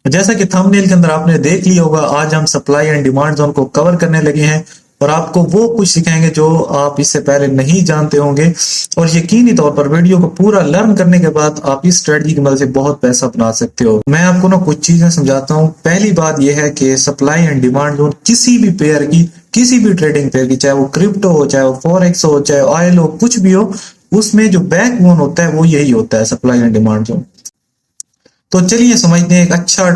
जैसा कि थंबनेल के अंदर आपने देख लिया होगा, आज हम सप्लाई एंड डिमांड जोन को कवर करने लगे हैं और आपको वो कुछ सिखाएंगे जो आप इससे पहले नहीं जानते होंगे। और यकीनी तौर पर वीडियो को पूरा लर्न करने के बाद आप इस स्ट्रेटजी की मदद से बहुत पैसा बना सकते हो। मैं आपको ना कुछ चीजें समझाता हूँ। पहली बात यह है कि सप्लाई एंड डिमांड जोन किसी भी पेयर की, किसी भी ट्रेडिंग पेयर की, चाहे वो क्रिप्टो हो, चाहे वो फॉरेक्स हो, चाहे ऑयल हो, कुछ भी हो, उसमें जो बैकबोन होता है वो यही होता है, सप्लाई एंड डिमांड जोन। तो चलिए समझते हैं एक अच्छा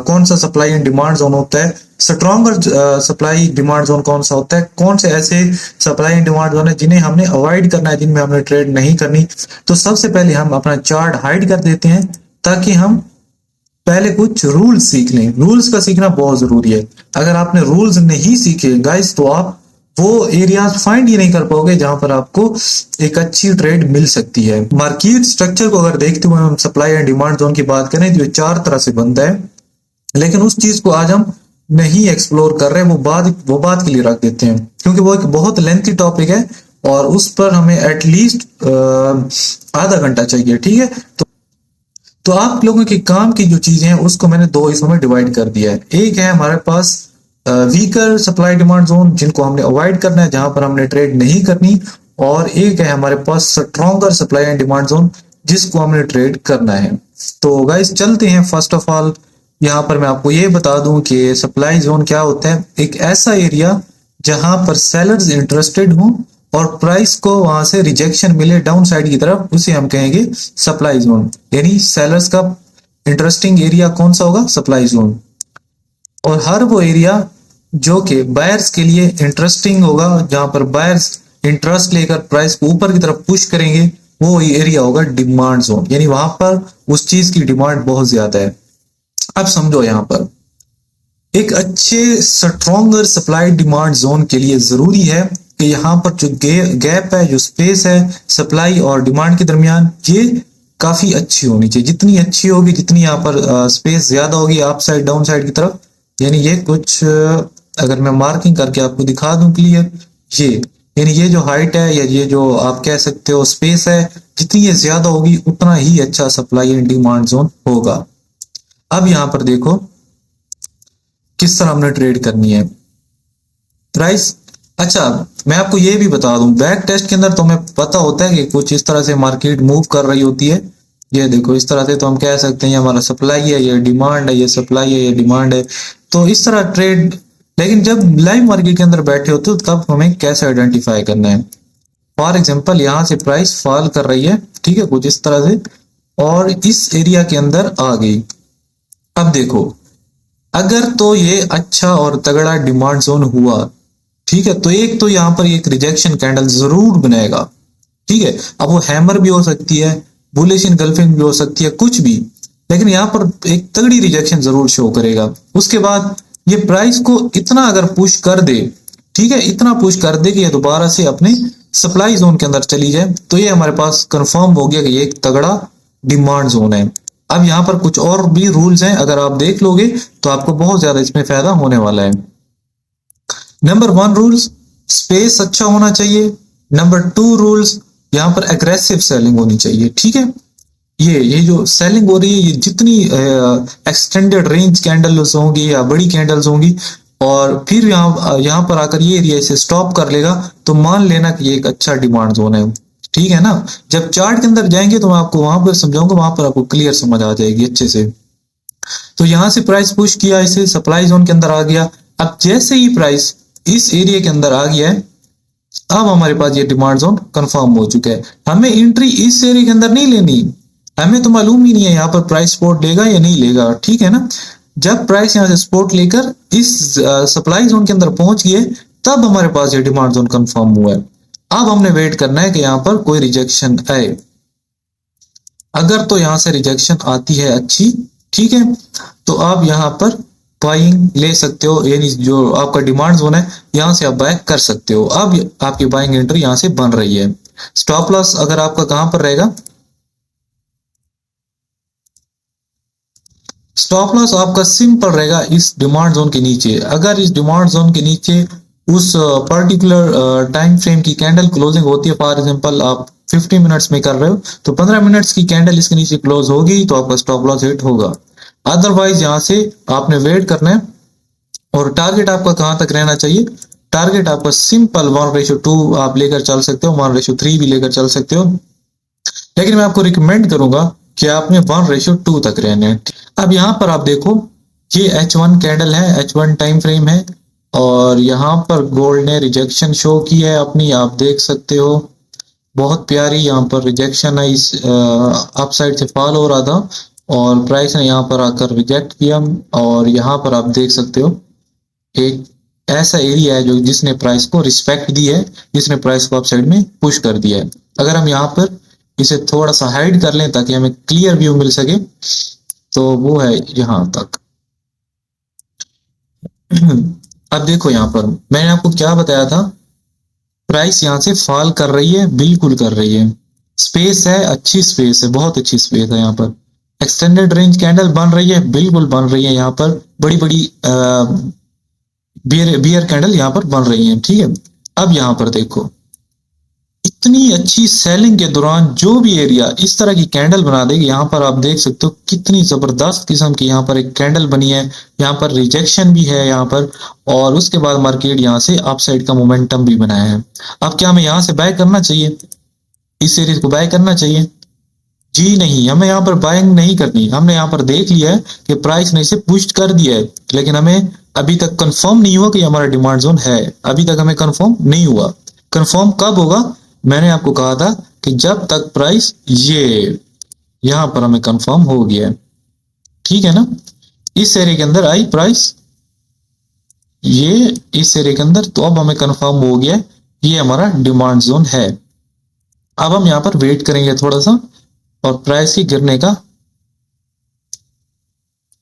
कौन सा सप्लाई एंड डिमांड जोन होता है, स्ट्रॉन्गर सप्लाई डिमांड जोन कौन सा होता है, कौन से ऐसे सप्लाई एंड डिमांड जोन है जिन्हें हमने अवॉइड करना है, जिनमें हमने ट्रेड नहीं करनी। तो सबसे पहले हम अपना चार्ट हाइड कर देते हैं ताकि हम पहले कुछ रूल्स सीख लें। रूल्स का सीखना बहुत जरूरी है। अगर आपने रूल्स नहीं सीखे गाइस तो आप वो एरियाज फाइंड ही नहीं कर पाओगे जहां पर आपको एक अच्छी ट्रेड मिल सकती है। मार्केट स्ट्रक्चर को अगर देखते हुए हम सप्लाई एंड डिमांड जोन की बात करें तो ये चार तरह से बनता है, लेकिन उस चीज को आज हम नहीं एक्सप्लोर कर रहे, वो बात के लिए रख देते हैं क्योंकि वो एक बहुत लेंथी टॉपिक है और उस पर हमें एटलीस्ट आधा घंटा चाहिए। ठीक है, तो आप लोगों के काम की जो चीजें हैं उसको मैंने दो हिस्सों में डिवाइड कर दिया है। एक है हमारे पास वीकर सप्लाई डिमांड जोन जिनको हमने अवॉइड करना है, जहां पर हमने ट्रेड नहीं करनी, और एक है हमारे पास stronger supply and demand zone जिसको हमने ट्रेड करना है। तो गाइस चलते हैं। फर्स्ट ऑफ ऑल यहाँ पर मैं आपको ये बता दूं कि सप्लाई जोन क्या होता है। एक ऐसा एरिया जहां पर सेलर्स इंटरेस्टेड हों और प्राइस को वहां से रिजेक्शन मिले डाउन साइड की तरफ, उसे हम कहेंगे सप्लाई जोन। यानी सेलर्स का इंटरेस्टिंग एरिया कौन सा होगा? Supply zone. और हर वो एरिया जो कि बायर्स के लिए इंटरेस्टिंग होगा, जहां पर बायर्स इंटरेस्ट लेकर प्राइस को ऊपर की तरफ पुश करेंगे, वो एरिया होगा डिमांड जोन। यानी वहां पर उस चीज की डिमांड बहुत ज्यादा है। अब समझो, यहां पर एक अच्छे स्ट्रॉन्गर सप्लाई डिमांड जोन के लिए जरूरी है कि यहाँ पर जो गैप है, जो स्पेस है सप्लाई और डिमांड के दरमियान, ये काफी अच्छी होनी चाहिए। जितनी अच्छी होगी, जितनी यहाँ पर स्पेस ज्यादा होगी अप साइड डाउन साइड की तरफ, यानी ये कुछ अगर मैं मार्किंग करके आपको दिखा दूं क्लियर, ये यानी ये जो हाइट है या ये जो आप कह सकते हो स्पेस है, जितनी ये ज्यादा होगी उतना ही अच्छा सप्लाई एंड डिमांड जोन होगा। अब यहां पर देखो किस तरह हमने ट्रेड करनी है प्राइस। अच्छा, मैं आपको ये भी बता दूं, बैक टेस्ट के अंदर तो हमें पता होता है कि कुछ इस तरह से मार्केट मूव कर रही होती है। ये देखो इस तरह से तो हम कह सकते हैं ये हमारा सप्लाई है, ये डिमांड है, ये सप्लाई है, ये डिमांड है। तो इस तरह ट्रेड, लेकिन जब लाइव मार्केट के अंदर बैठे होते हो तब हमें कैसे आइडेंटिफाई करना है। फॉर एग्जाम्पल यहां से प्राइस फॉल कर रही है, ठीक है, कुछ इस तरह से, और इस एरिया के अंदर आ गई। अब देखो, अगर तो ये अच्छा और तगड़ा डिमांड जोन हुआ, ठीक है, तो एक तो यहां पर एक रिजेक्शन कैंडल जरूर बनाएगा। ठीक है, अब वो हैमर भी हो सकती है, बुलिश इनगल्फिंग भी हो सकती है, कुछ भी, लेकिन यहां पर एक तगड़ी रिजेक्शन जरूर शो करेगा। उसके बाद ये प्राइस को इतना अगर पुश कर दे, ठीक है, इतना पुश कर दे कि ये दोबारा से अपने सप्लाई जोन के अंदर चली जाए, तो ये हमारे पास कंफर्म हो गया कि ये एक तगड़ा डिमांड जोन है। अब यहां पर कुछ और भी रूल्स हैं, अगर आप देख लोगे तो आपको बहुत ज्यादा इसमें फायदा होने वाला है। नंबर 1 रूल्स, स्पेस अच्छा होना चाहिए। नंबर 2 रूल्स, यहां पर एग्रेसिव सेलिंग होनी चाहिए। ठीक है, ये जो सेलिंग हो रही है, ये जितनी एक्सटेंडेड रेंज कैंडल्स होंगी या बड़ी कैंडल्स होंगी और फिर यहाँ पर आकर ये एरिया इसे स्टॉप कर लेगा, तो मान लेना कि ये एक अच्छा डिमांड जोन है। ठीक है ना, जब चार्ट के अंदर जाएंगे तो मैं आपको वहां पर समझाऊंगा, वहां पर आपको क्लियर समझ आ जाएगी अच्छे से। तो यहां से प्राइस पुश किया, इसे सप्लाई जोन के अंदर आ गया। अब जैसे ही प्राइस इस एरिया के अंदर आ गया है, अब हमारे पास ये डिमांड जोन कंफर्म हो चुका है। हमें एंट्री इस एरिया के अंदर नहीं लेनी, हमें तो मालूम ही नहीं है यहाँ पर प्राइस सपोर्ट लेगा या नहीं लेगा। ठीक है ना, जब प्राइस यहाँ से सपोर्ट लेकर इस सप्लाई जोन के अंदर पहुंच गए, तब हमारे पास ये डिमांड जोन कंफर्म हुआ है। अब हमने वेट करना है कि यहाँ पर कोई रिजेक्शन आए। अगर तो यहां से रिजेक्शन आती है अच्छी, ठीक है, तो आप यहां पर बाइंग ले सकते हो, यानी जो आपका डिमांड जोन है यहां से आप बाय कर सकते हो। अब आपकी बाइंग एंट्री यहां से बन रही है। स्टॉप लॉस अगर आपका कहां पर रहेगा? स्टॉप लॉस आपका सिंपल रहेगा इस डिमांड जोन के नीचे। अगर इस डिमांड जोन के नीचे उस पर्टिकुलर टाइम फ्रेम की कैंडल क्लोजिंग होती है, फॉर एग्जांपल आप 50 मिनट्स में कर रहे हो, तो 15 मिनट्स की कैंडल इसके नीचे क्लोज होगी तो आपका स्टॉप लॉस हिट होगा। अदरवाइज यहाँ से आपने वेट करना है। और टारगेट आपका कहां तक रहना चाहिए? टारगेट आपका सिंपल 1:2 आप लेकर चल सकते हो, 1:3 भी लेकर चल सकते हो, लेकिन मैं आपको रिकमेंड करूंगा कि आपने 1:2 तक रहने हैं। अब यहाँ पर आप देखो, ये H1 कैंडल है, H1 टाइम फ्रेम है, और यहाँ पर गोल्ड ने रिजेक्शन शो की है अपनी, आप देख सकते हो बहुत प्यारी यहाँ पर रिजेक्शन है। इस अप साइड से फॉल हो रहा था और प्राइस ने यहाँ पर आकर रिजेक्ट किया, और यहाँ पर आप देख सकते हो एक ऐसा एरिया है जो जिसने प्राइस को रिस्पेक्ट दी है, जिसने प्राइस को अप साइड में पुश कर दिया है। अगर हम यहाँ पर इसे थोड़ा सा हाइड कर लें ताकि हमें क्लियर व्यू मिल सके, तो वो है यहाँ तक। अब देखो यहाँ पर मैंने आपको क्या बताया था, प्राइस यहाँ से फॉल कर रही है, बिल्कुल कर रही है, स्पेस है, अच्छी स्पेस है, बहुत अच्छी स्पेस है यहाँ पर। एक्सटेंडेड रेंज कैंडल बन रही है, बिल्कुल बन रही है, यहाँ पर बड़ी बड़ी बियर कैंडल यहाँ पर बन रही है, ठीक है। अब यहाँ पर देखो, इतनी अच्छी सेलिंग के दौरान जो भी एरिया इस तरह की कैंडल बना देगी, यहाँ पर आप देख सकते हो कितनी जबरदस्त किस्म की यहाँ पर एक कैंडल बनी है, यहाँ पर रिजेक्शन भी है यहाँ पर, और उसके बाद मार्केट यहाँ से अपसाइड का मोमेंटम भी बनाया है। अब क्या हमें यहाँ से बाय करना चाहिए, इस एरिया को बाय करना चाहिए? जी नहीं, हमें यहाँ पर बाइंग नहीं करनी। हमने यहाँ पर देख लिया है कि प्राइस ने इसे पुश कर दिया है, लेकिन हमें अभी तक कंफर्म नहीं हुआ कि हमारा डिमांड जोन है, अभी तक हमें कंफर्म नहीं हुआ। कंफर्म कब होगा? मैंने आपको कहा था कि जब तक प्राइस ये यहाँ पर हमें कंफर्म हो गया है, ठीक है ना। इस एरिया के अंदर आई प्राइस, ये इस एरिया के अंदर, तो अब हमें कंफर्म हो गया ये हमारा डिमांड जोन है। अब हम यहाँ पर वेट करेंगे थोड़ा सा और प्राइस की गिरने का।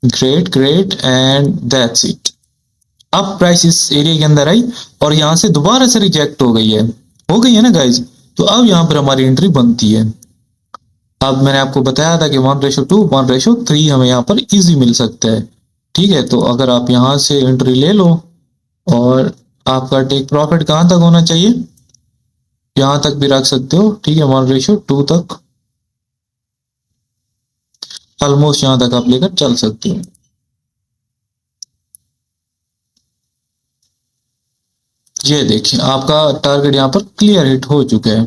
Great great, and that's it. अब प्राइस इस एरिया के अंदर आई और यहां से दोबारा से रिजेक्ट हो गई है ना गाइज। तो अब यहां पर हमारी एंट्री बनती है। अब मैंने आपको बताया था कि 1:2 1:3 हमें यहाँ पर इजी मिल सकता है, ठीक है। तो अगर आप यहां से एंट्री ले लो, और आपका टेक प्रॉफिट कहां तक होना चाहिए, यहां तक भी रख सकते हो, ठीक है, 1:2 तक, ऑलमोस्ट यहां तक आप लेकर चल सकते हो। ये देखिए आपका टारगेट यहाँ पर क्लियर हिट हो चुका है।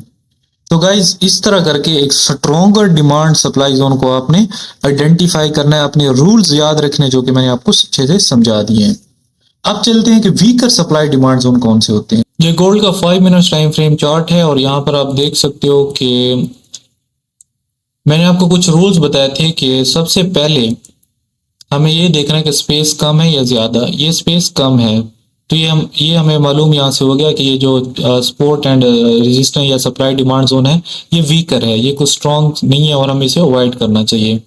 तो गाइज इस तरह करके एक स्ट्रॉन्गर डिमांड सप्लाई जोन को आपने आइडेंटिफाई करना है, अपने रूल्स याद रखने जो कि मैंने आपको अच्छे से समझा दिए हैं। अब चलते हैं कि वीकर सप्लाई डिमांड जोन कौन से होते हैं। ये गोल्ड का 5 मिनट टाइम फ्रेम चार्ट है, और यहाँ पर आप देख सकते हो कि मैंने आपको कुछ रूल्स बताए थे कि सबसे पहले हमें ये देखना है कि स्पेस कम है या ज्यादा। ये स्पेस कम है, तो ये हमें मालूम यहाँ से हो गया कि ये जो सपोर्ट एंड रेजिस्टेंस या सप्लाई डिमांड जोन है ये वीकर है, ये कुछ स्ट्रॉन्ग नहीं है और हमें इसे अवॉइड करना चाहिए।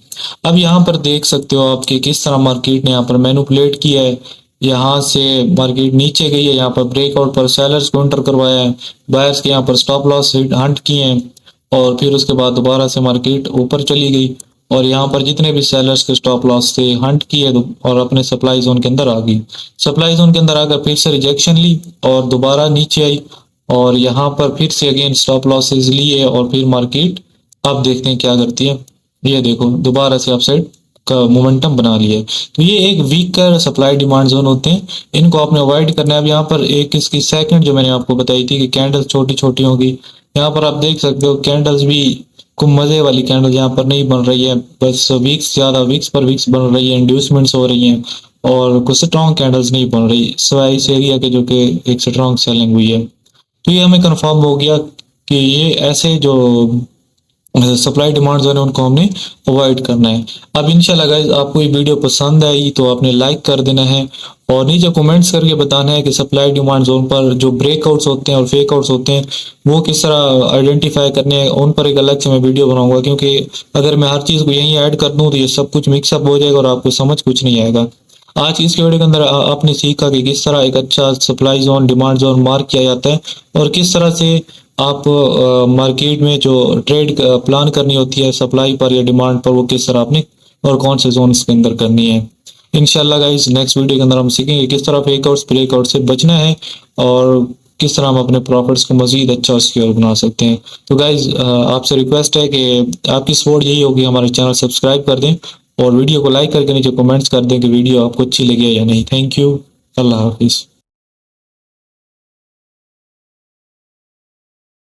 अब यहाँ पर देख सकते हो आप कि किस तरह मार्केट ने यहाँ पर मैनिपुलेट किया है। यहाँ से मार्केट नीचे गई है, यहाँ पर ब्रेकआउट पर सेलर्स को एंटर करवाया है, बायर्स के यहाँ पर स्टॉप लॉस हंट किए हैं, और फिर उसके बाद दोबारा से मार्केट ऊपर चली गई, और यहाँ पर जितने भी सेलर्स के स्टॉप लॉस थे हंट किए और अपने सप्लाई जोन के अंदर आ गई। सप्लाई जोन के अंदर आकर फिर से रिजेक्शन ली और दोबारा नीचे आई, और यहाँ पर फिर से अगेन स्टॉप लॉसेस लिए, और फिर मार्केट अब देखते हैं क्या करती है। ये देखो दोबारा से अपसाइड का मोमेंटम बना लिया है। तो ये एक वीकर सप्लाई डिमांड जोन होते हैं, इनको आपने अवॉइड करना है। अब यहाँ पर एक इसकी सेकंड जो मैंने आपको बताई थी कि कैंडल्स छोटी छोटी होगी, यहाँ पर आप देख सकते हो कैंडल्स भी को मजे वाली कैंडल यहाँ पर नहीं बन रही है, बस वीक्स ज्यादा वीक्स पर वीक्स बन रही है, इंड्यूसमेंट्स हो रही हैं, और कुछ स्ट्रॉन्ग कैंडल्स नहीं बन रही सिवाय इस एरिया के जो कि एक स्ट्रॉन्ग सेलिंग हुई है। तो ये हमें कंफर्म हो गया कि ये ऐसे जो सप्लाई डिमांड जोन है उनको हमने अवॉइड करना है। अब इंशाल्लाह गाइस आपको ये वीडियो पसंद आई तो आपने लाइक कर देना है, और नीचे कमेंट्स करके बताना है कि सप्लाई डिमांड जोन पर जो ब्रेकआउट्स होते हैं और फेक आउट्स होते हैं वो किस तरह आइडेंटिफाई करने हैं। उन पर एक अलग से मैं वीडियो बनाऊंगा, क्योंकि अगर मैं हर चीज़ को यहीं ऐड कर दूं तो ये सब कुछ मिक्सअप हो जाएगा और आपको समझ कुछ नहीं आएगा। आज इस वीडियो के अंदर आपने सीखा कि किस तरह एक अच्छा supply zone demand zone mark किया जाता है, और किस तरह से आप मार्केट में जो ट्रेड प्लान करनी होती है सप्लाई पर या डिमांड पर, वो किस तरह आपने और कौन से जोन इसके अंदर करनी है। इंशाल्लाह गाइस नेक्स्ट वीडियो के अंदर हम सीखेंगे किस तरह फेक आउट्स ब्रेकआउट से बचना है, और किस तरह हम अपने प्रॉफिट्स को मजीद अच्छा और सिक्योर बना सकते हैं। तो गाइज आपसे रिक्वेस्ट है कि आपकी सपोर्ट यही होगी, हमारे चैनल सब्सक्राइब कर दें और वीडियो को लाइक करके नीचे कमेंट्स कर दें कि वीडियो आपको अच्छी लगी है या नहीं। Thank you. अल्लाह हाफिज़।